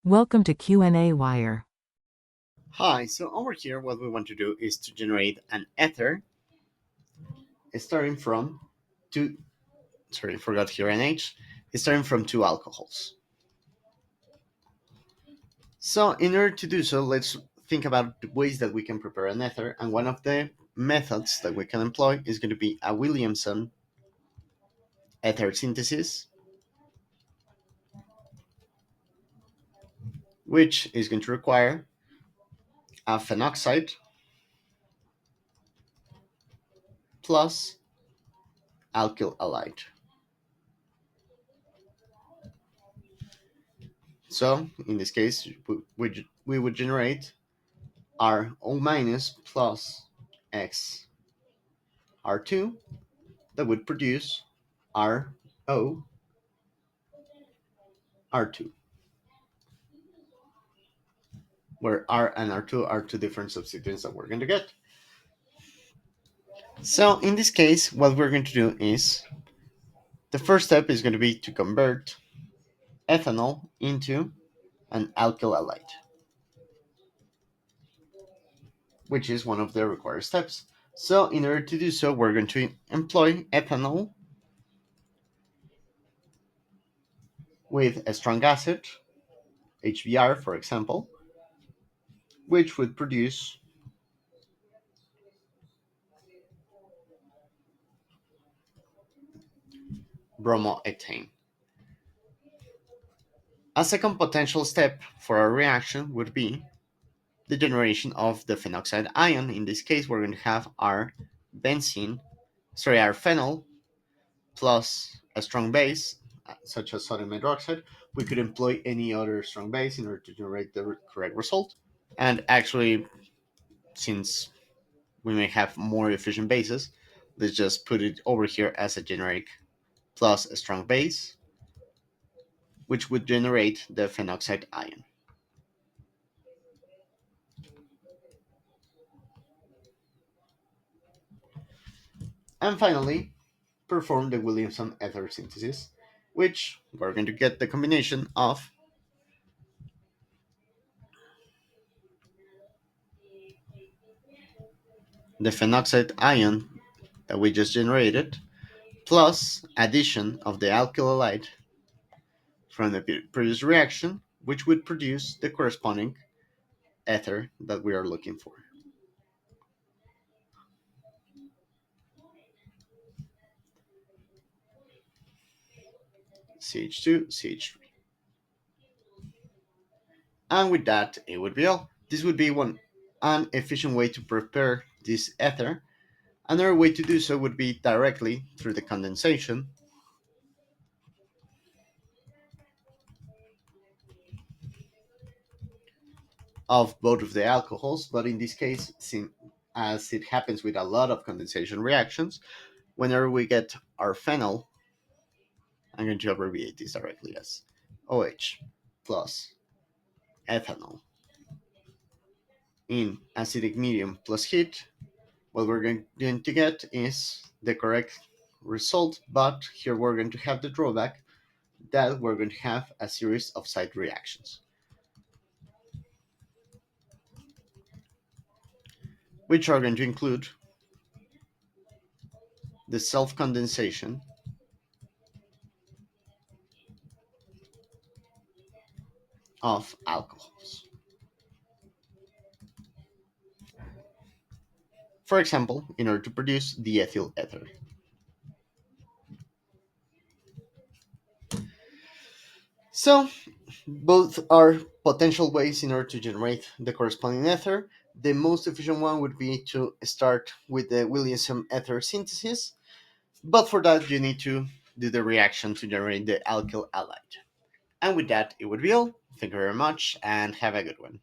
Welcome to qnawire. Hi, so over here what we want to do is to generate an ether starting from two, sorry, forgot here an H, starting from two alcohols. So in order to do so, let's think about the ways that we can prepare an ether, and one of the methods that we can employ is going to be a Williamson ether synthesis, which is going to require a phenoxide plus alkyl halide. So in this case, we would generate RO minus plus X R2 that would produce RO R2, where R and R2 are two different substituents that we're going to get. So in this case, what we're going to do is the first step is going to be to convert ethanol into an alkyl halide, which is one of the required steps. So in order to do so, we're going to employ ethanol with a strong acid, HBr for example, which would produce bromoethane. A second potential step for our reaction would be the generation of the phenoxide ion. In this case, we're going to have our our phenol plus a strong base, such as sodium hydroxide. We could employ any other strong base in order to generate the correct result. And actually, since we may have more efficient bases, let's just put it over here as a generic plus a strong base, which would generate the phenoxide ion. And finally, perform the Williamson ether synthesis, which we're going to get the combination of the phenoxide ion that we just generated plus addition of the alkyl halide from the previous reaction, which would produce the corresponding ether that we are looking for. CH2, CH3. And with that, it would be all. This would be an efficient way to prepare this ether. Another way to do so would be directly through the condensation of both of the alcohols, but in this case, as it happens with a lot of condensation reactions, whenever we get our phenol, I'm going to abbreviate this directly as OH plus ethanol in acidic medium plus heat, what we're going to get is the correct result, but here we're going to have the drawback that we're going to have a series of side reactions, which are going to include the self condensation of alcohols. For example, in order to produce the ethyl ether. So, both are potential ways in order to generate the corresponding ether. The most efficient one would be to start with the Williamson ether synthesis, but for that you need to do the reaction to generate the alkyl halide. And with that, it would be all. Thank you very much and have a good one.